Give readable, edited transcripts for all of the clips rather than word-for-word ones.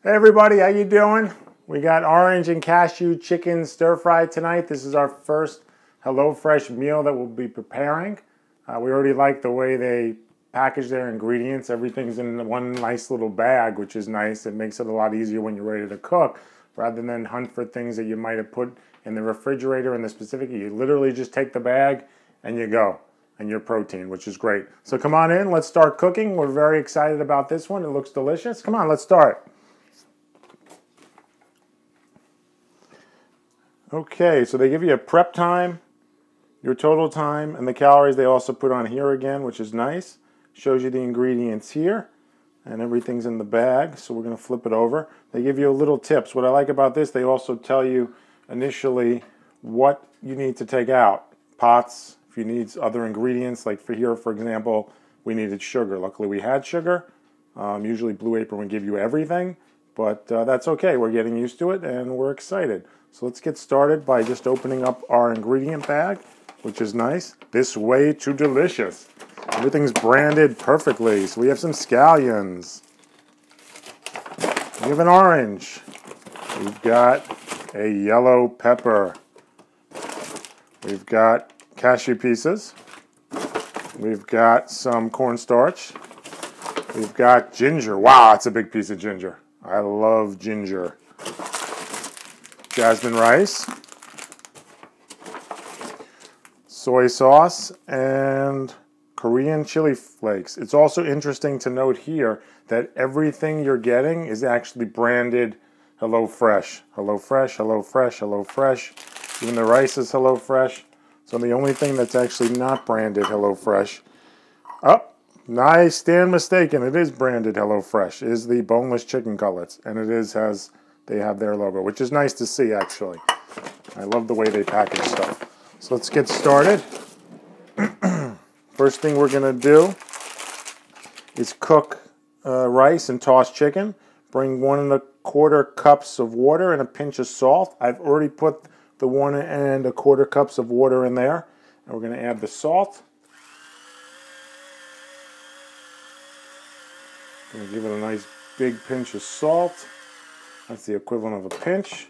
Hey everybody, how you doing? We got orange and cashew chicken stir-fry tonight. This is our first HelloFresh meal that we'll be preparing. We already like the way they package their ingredients. Everything's in one nice little bag, which is nice. It makes it a lot easier when you're ready to cook, rather than hunt for things that you might have put in the refrigerator in the specific. You literally just take the bag and you go, and your protein, which is great. So come on in, let's start cooking. We're very excited about this one. It looks delicious. Come on, let's start. Okay, so they give you a prep time, your total time, and the calories they also put on here again, which is nice. Shows you the ingredients here, and everything's in the bag, so we're going to flip it over. They give you a little tips. What I like about this, they also tell you initially what you need to take out. Pots, if you need other ingredients, like for here, for example, we needed sugar. Luckily we had sugar. Usually Blue Apron would give you everything, but that's okay. We're getting used to it, and we're excited. So let's get started by just opening up our ingredient bag, which is nice. This way to delicious. Everything's branded perfectly. So we have some scallions. We have an orange. We've got a yellow pepper. We've got cashew pieces. We've got some cornstarch. We've got ginger. Wow, that's a big piece of ginger. I love ginger. Jasmine rice, soy sauce, and Korean chili flakes. It's also interesting to note here that everything you're getting is actually branded HelloFresh. HelloFresh, HelloFresh, HelloFresh. Even the rice is HelloFresh. So the only thing that's actually not branded HelloFresh, nice, stand mistaken, it is branded HelloFresh, is the boneless chicken cutlets. And it has, they have their logo, which is nice to see actually. I love the way they package stuff. So let's get started. First thing we're gonna do is cook rice and toss chicken. Bring 1 1/4 cups of water and a pinch of salt. I've already put the 1 1/4 cups of water in there. And we're gonna add the salt. Gonna give it a nice big pinch of salt. That's the equivalent of a pinch.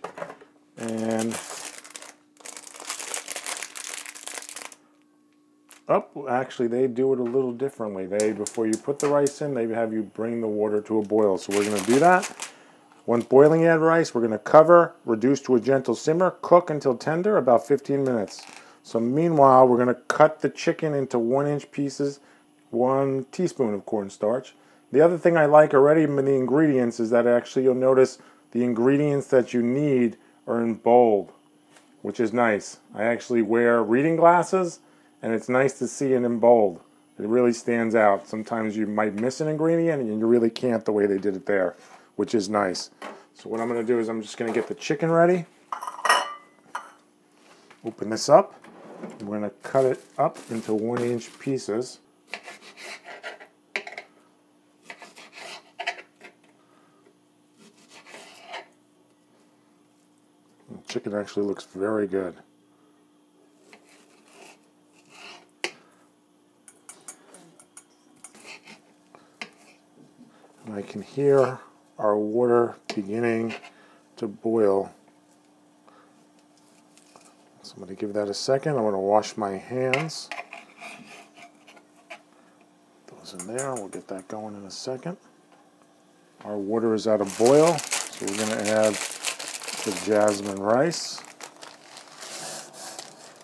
And actually they do it a little differently. Before you put the rice in, they have you bring the water to a boil. So we're gonna do that. Once boiling, add rice. We're gonna cover, reduce to a gentle simmer, cook until tender, about 15 minutes. So meanwhile, we're gonna cut the chicken into 1-inch pieces, 1 teaspoon of cornstarch. The other thing I like already in the ingredients is that actually you'll notice the ingredients that you need are in bold, which is nice. I actually wear reading glasses, and it's nice to see it in bold. It really stands out. Sometimes you might miss an ingredient, and you really can't the way they did it there, which is nice. So what I'm going to do is I'm just going to get the chicken ready. Open this up. I'm going to cut it up into 1-inch pieces. The chicken actually looks very good. And I can hear our water beginning to boil. So I'm going to give that a second. I want to wash my hands. Those in there. We'll get that going in a second. Our water is at a boil, so we're going to add the jasmine rice.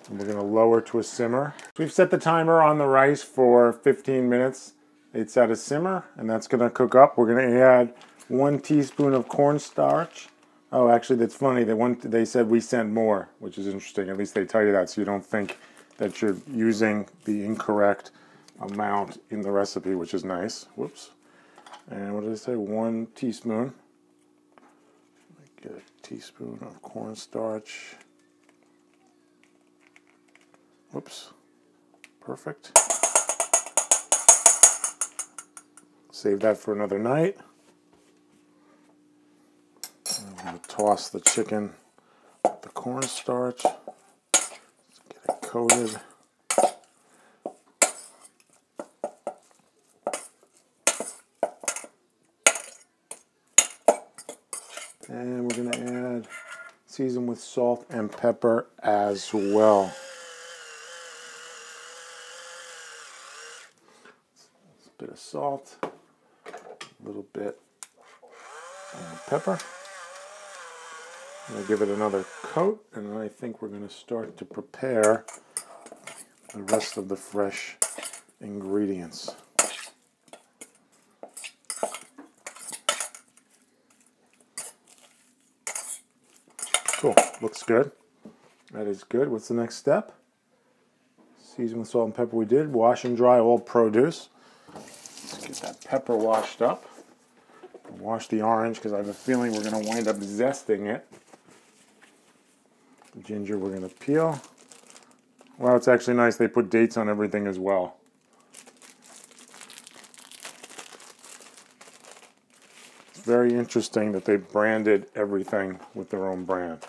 And we're going to lower to a simmer. We've set the timer on the rice for 15 minutes. It's at a simmer, and that's going to cook up. We're going to add 1 teaspoon of cornstarch. Oh, actually, that's funny. They said we sent more, which is interesting. At least they tell you that, so you don't think that you're using the incorrect amount in the recipe, which is nice. Whoops. And what did I say? 1 teaspoon. Get a teaspoon of cornstarch. Whoops. Perfect. Save that for another night. I'm going to toss the chicken with the cornstarch. Let's get it coated. And we're going to add, season with salt and pepper as well. A bit of salt, a little bit of pepper. We'll give it another coat, and then I think we're going to start to prepare the rest of the fresh ingredients. Cool, looks good. That is good. What's the next step? Season with salt and pepper we did. Wash and dry all produce. Let's get that pepper washed up. Wash the orange because I have a feeling we're going to wind up zesting it. The ginger we're going to peel. Well, it's actually nice they put dates on everything as well. It's very interesting that they branded everything with their own brand.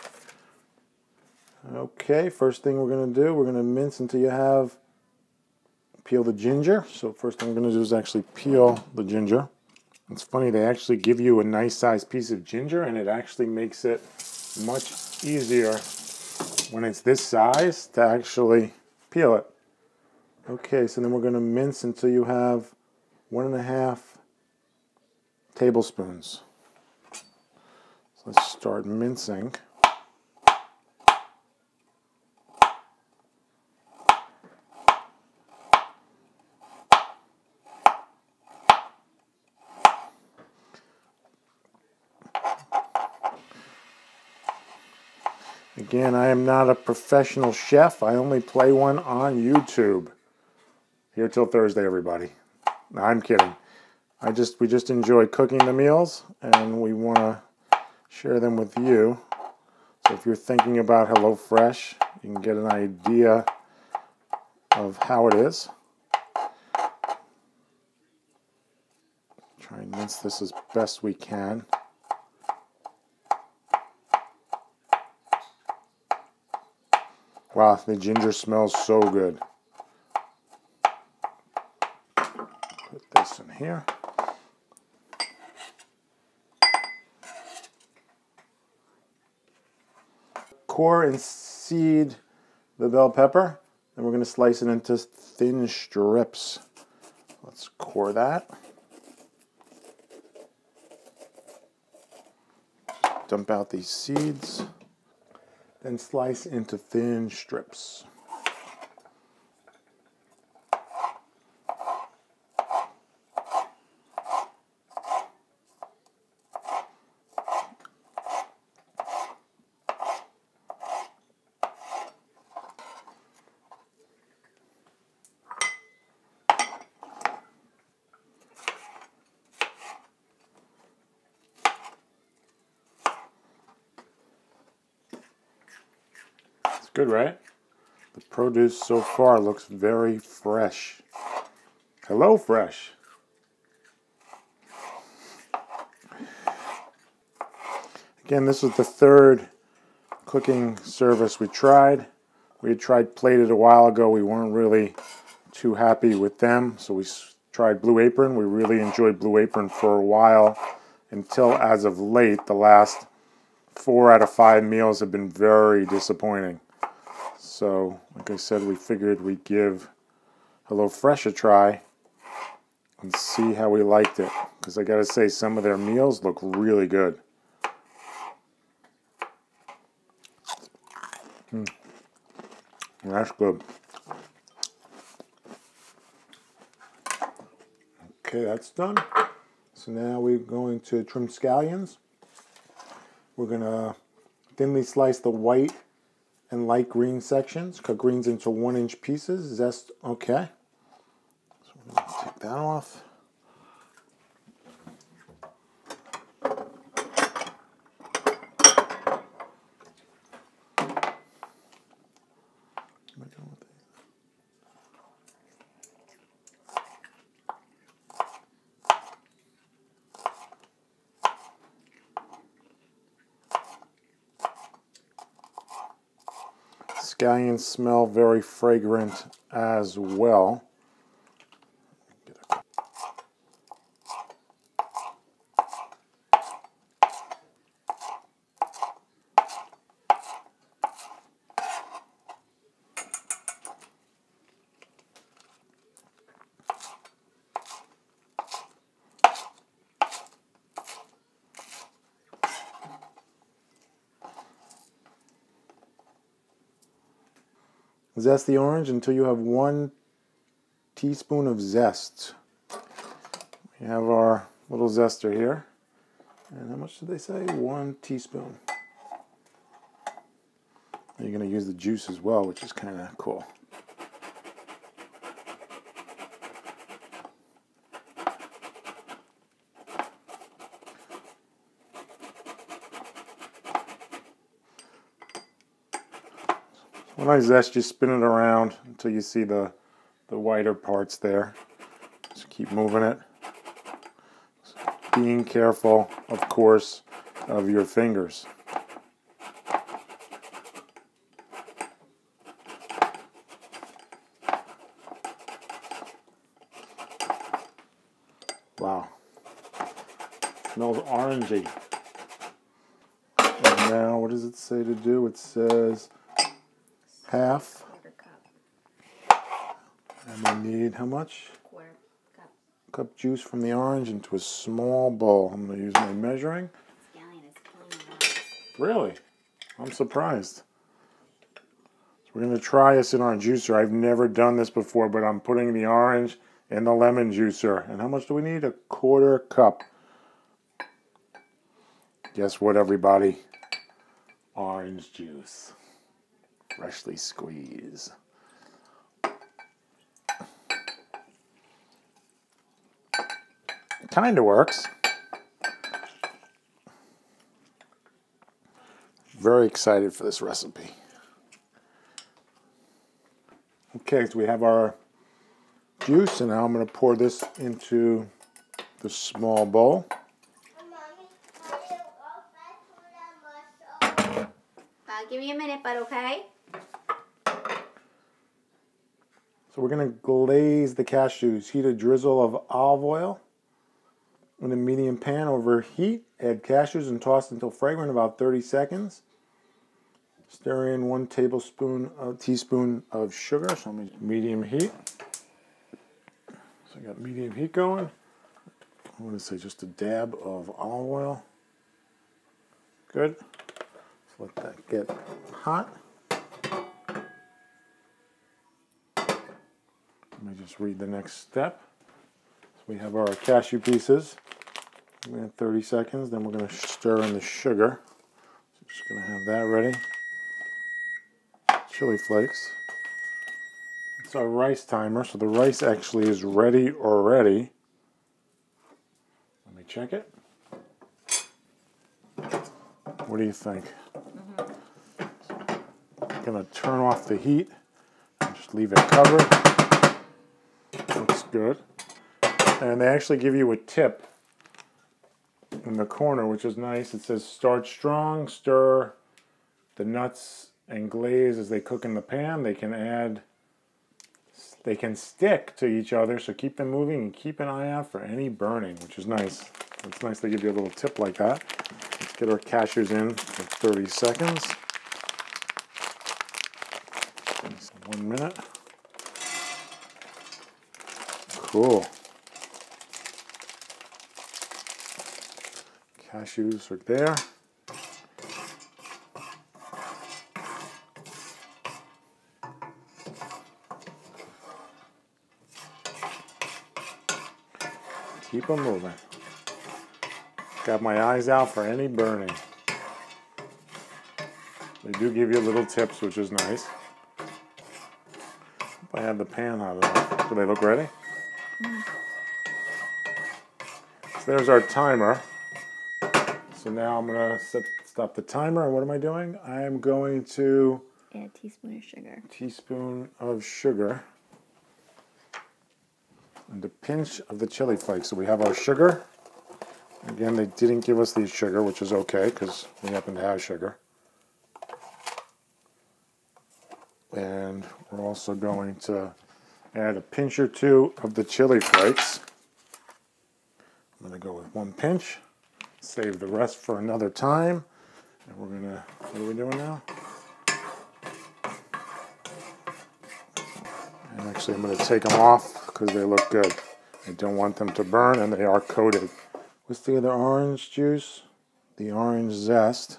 Okay, first thing we're going to do, we're going to mince until you have, peel the ginger. So first thing I'm going to do is actually peel the ginger. It's funny, they actually give you a nice sized piece of ginger and it actually makes it much easier when it's this size to actually peel it. Okay, so then we're going to mince until you have 1.5 tablespoons. So let's start mincing. Again, I am not a professional chef. I only play one on YouTube. Here till Thursday, everybody. No, I'm kidding. We just enjoy cooking the meals, and we want to share them with you. So if you're thinking about HelloFresh, you can get an idea of how it is. Try and mince this as best we can. Wow, the ginger smells so good. Put this in here. Core and seed the bell pepper, and we're going to slice it into thin strips. Let's core that. Dump out these seeds. Then slice into thin strips. Good, right? The produce so far looks very fresh. HelloFresh. Again, this was the third cooking service we tried. We had tried Plated a while ago. We weren't really too happy with them, so we tried Blue Apron. We really enjoyed Blue Apron for a while until, as of late, the last 4 out of 5 meals have been very disappointing. So, like I said, we figured we'd give HelloFresh a try and see how we liked it. Because I gotta say, some of their meals look really good. That's good. Okay, that's done. So now we're going to trim scallions. We're gonna thinly slice the white and light green sections. Cut greens into 1-inch pieces. Zest, okay. So we're going to take that off. Scallions smell very fragrant as well. Zest the orange until you have 1 teaspoon of zest. We have our little zester here. And how much did they say? 1 teaspoon. You're going to use the juice as well, which is kind of cool. When I zest, you spin it around until you see the whiter parts there. Just keep moving it. Being careful, of course, of your fingers. Wow. Smells orangey. And now, what does it say to do? It says half. And we need how much? Quarter cup. Cup juice from the orange into a small bowl. I'm going to use my measuring. Really? I'm surprised. So we're going to try this in our juicer. I've never done this before, but I'm putting the orange in the lemon juicer. And how much do we need? 1/4 cup. Guess what, everybody? Orange juice. Freshly squeezed. Kind of works. Very excited for this recipe. Okay, so we have our juice, and now I'm going to pour this into the small bowl. Give me a minute, but okay? So we're going to glaze the cashews. Heat a drizzle of olive oil in a medium pan over heat. Add cashews and toss until fragrant, about 30 seconds. Stir in 1 teaspoon of sugar. So I'm medium heat. So I got medium heat going. I'm going to say just a dab of olive oil. Good. So let that get hot. Let me just read the next step. So we have our cashew pieces. We have 30 seconds. Then we're going to stir in the sugar. So I'm just going to have that ready. Chili flakes. It's our rice timer, so the rice actually is ready already. Let me check it. What do you think? I'm going to turn off the heat and just leave it covered. Looks good. And they actually give you a tip in the corner, which is nice. It says start strong, stir the nuts and glaze as they cook in the pan. They can stick to each other, so keep them moving and keep an eye out for any burning, which is nice. It's nice they give you a little tip like that. Let's get our cashews in for 30 seconds. 1 minute. Cool. Cashews are there. Keep them moving. Got my eyes out for any burning. They do give you little tips, which is nice. Hope I have the pan hot enough. Do they look ready? So there's our timer. So now I'm going to stop the timer. And what am I doing? I am going to add a teaspoon of sugar. Teaspoon of sugar. And a pinch of the chili flakes. So we have our sugar. Again, they didn't give us the sugar, which is okay because we happen to have sugar. And we're also going to add a pinch or 2 of the chili flakes. I'm going to go with 1 pinch. Save the rest for another time. And we're going to, what are we doing now? And actually, I'm going to take them off because they look good. I don't want them to burn, and they are coated. Let's do the orange juice, the orange zest.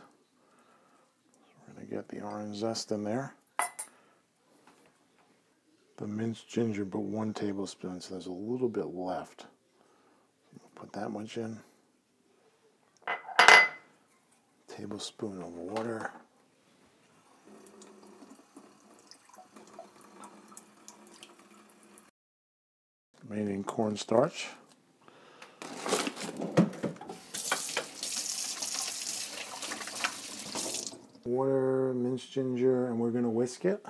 We're going to get the orange zest in there. the minced ginger, but 1 tablespoon, so there's a little bit left. Put that much in. Tablespoon of water. Remaining cornstarch. Water, minced ginger, and we're going to whisk it.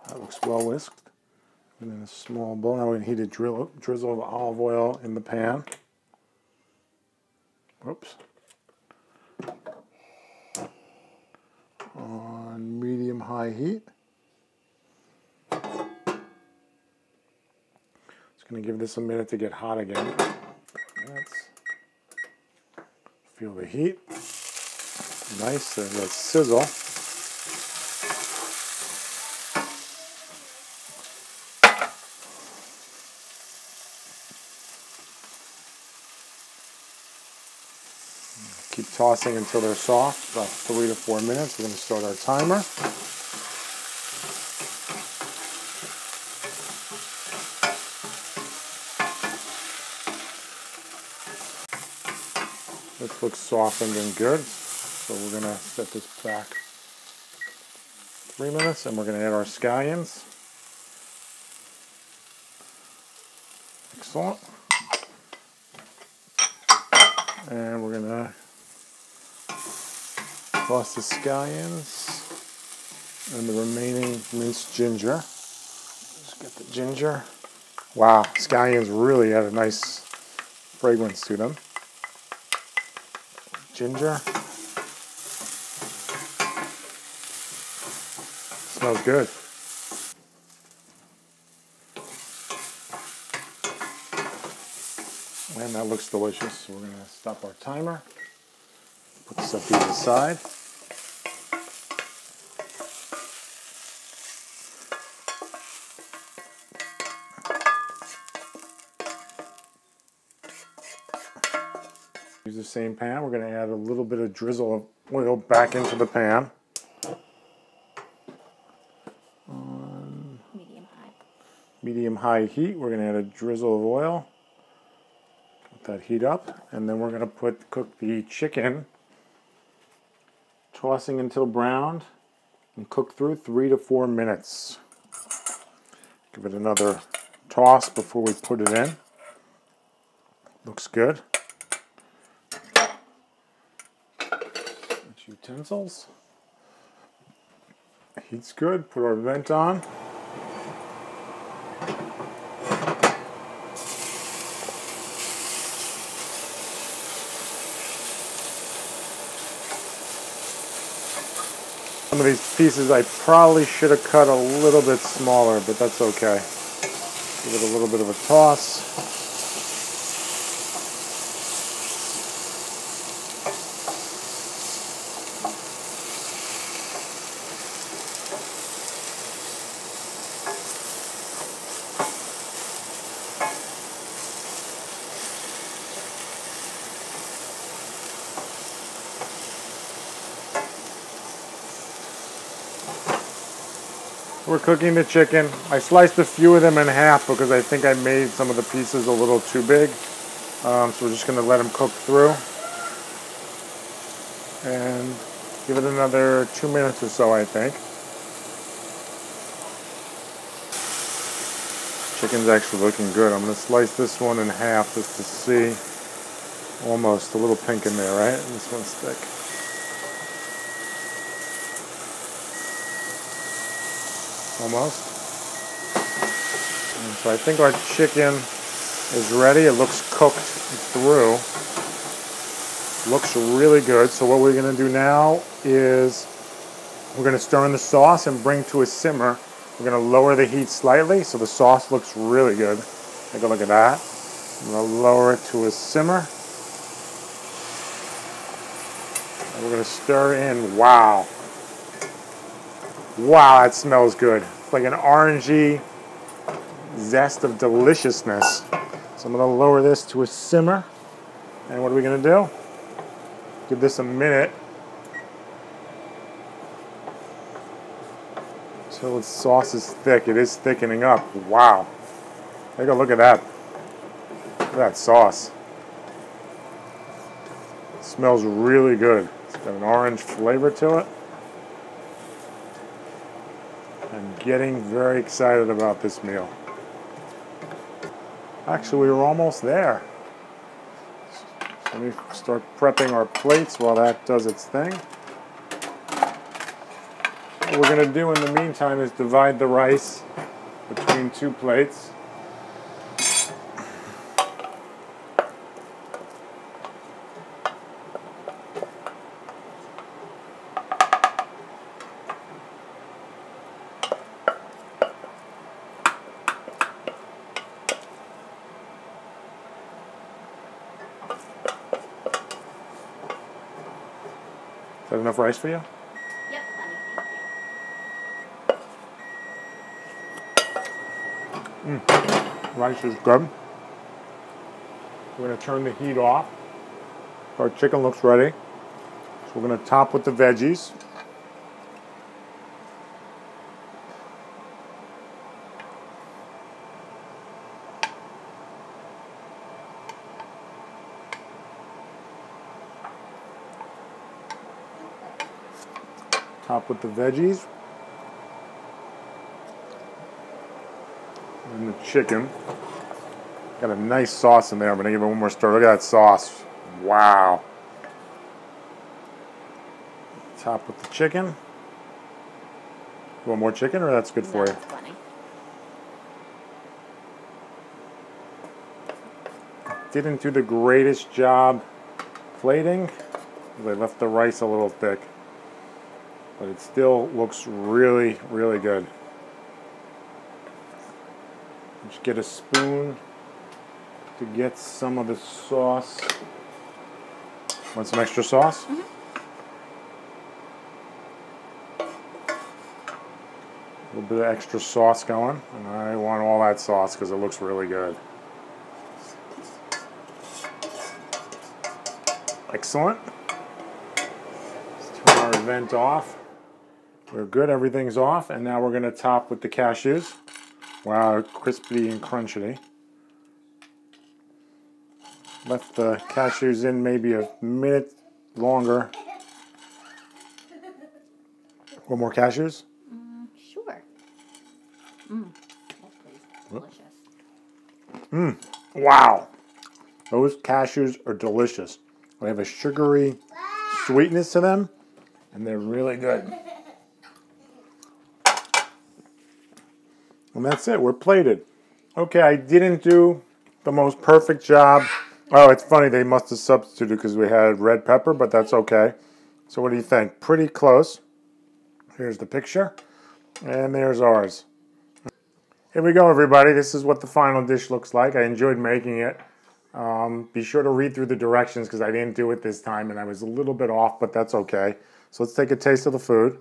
That looks well whisked. And in a small bowl, now we're going to heat a drizzle of olive oil in the pan. Whoops. On medium-high heat. Just going to give this a minute to get hot again. Feel the heat. Nice, and let's sizzle. Keep tossing until they're soft, about 3 to 4 minutes. We're going to start our timer. This looks softened and good, so we're going to set this back 3 minutes, and we're going to add our scallions. Excellent. And we're going to toss the scallions and the remaining minced ginger. Just get the ginger. Wow, scallions really add a nice fragrance to them. Ginger. Smells good. And that looks delicious. So we're going to stop our timer. Put this up to the side. Use the same pan. We're going to add a little bit of drizzle of oil back into the pan. On medium-high heat, we're going to add a drizzle of oil. Let that heat up, and then we're going to cook the chicken, tossing until browned, and cook through 3 to 4 minutes. Give it another toss before we put it in. Looks good. Utensils. Heat's good. Put our vent on. Some of these pieces I probably should have cut a little bit smaller, but that's okay. Give it a little bit of a toss. We're cooking the chicken. I sliced a few of them in half because I think I made some of the pieces a little too big. So we're just going to let them cook through. And give it another 2 minutes or so, I think. Chicken's actually looking good. I'm going to slice this one in half just to see. Almost a little pink in there, right? And this one's thick. Almost. And so I think our chicken is ready. It looks cooked through. Looks really good. So what we're going to do now is we're going to stir in the sauce and bring to a simmer. We're going to lower the heat slightly so the sauce looks really good. Take a look at that. I'm going to lower it to a simmer. And we're going to stir in. Wow. Wow, that smells good. It's like an orangey zest of deliciousness. So I'm going to lower this to a simmer. And what are we going to do? Give this a minute until the sauce is thick. It is thickening up. Wow. Take a look at that. Look at that sauce. It smells really good. It's got an orange flavor to it. I'm getting very excited about this meal. Actually, we were almost there. So let me start prepping our plates while that does its thing. What we're going to do in the meantime is divide the rice between 2 plates. Is that enough rice for you? Yep, honey. Rice is good. We're going to turn the heat off. Our chicken looks ready. So we're going to top with the veggies. Top with the veggies. And the chicken. Got a nice sauce in there. I'm going to give it one more stir. Look at that sauce. Wow. Top with the chicken. You want more chicken, or that's good for you? That's funny. Didn't do the greatest job plating. They left the rice a little thick. But it still looks really, really good. Just get a spoon to get some of the sauce. Want some extra sauce? Mm-hmm. A little bit of extra sauce going. And I want all that sauce because it looks really good. Excellent. Let's turn our vent off. We're good, everything's off, and now we're going to top with the cashews. Wow, crispy and crunchy. Left the cashews in maybe a minute longer. Want more cashews? Sure. That's delicious. Wow. Those cashews are delicious. They have a sugary sweetness to them, and they're really good. And that's it. We're plated. Okay, I didn't do the most perfect job. Oh, it's funny. They must have substituted because we had red pepper, but that's okay. So what do you think? Pretty close. Here's the picture. And there's ours. Here we go, everybody. This is what the final dish looks like. I enjoyed making it. Be sure to read through the directions because I didn't do it this time and I was a little bit off, but that's okay. So let's take a taste of the food.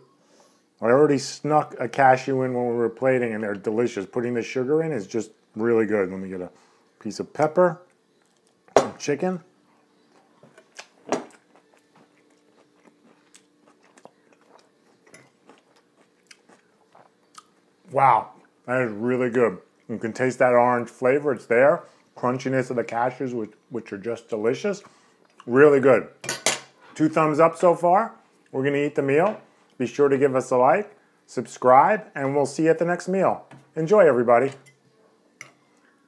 I already snuck a cashew in when we were plating, and they're delicious. Putting the sugar in is just really good. Let me get a piece of pepper, some chicken. Wow, that is really good. You can taste that orange flavor. It's there. Crunchiness of the cashews, which are just delicious. Really good. 2 thumbs up so far. We're going to eat the meal. Be sure to give us a like, subscribe, and we'll see you at the next meal. Enjoy, everybody.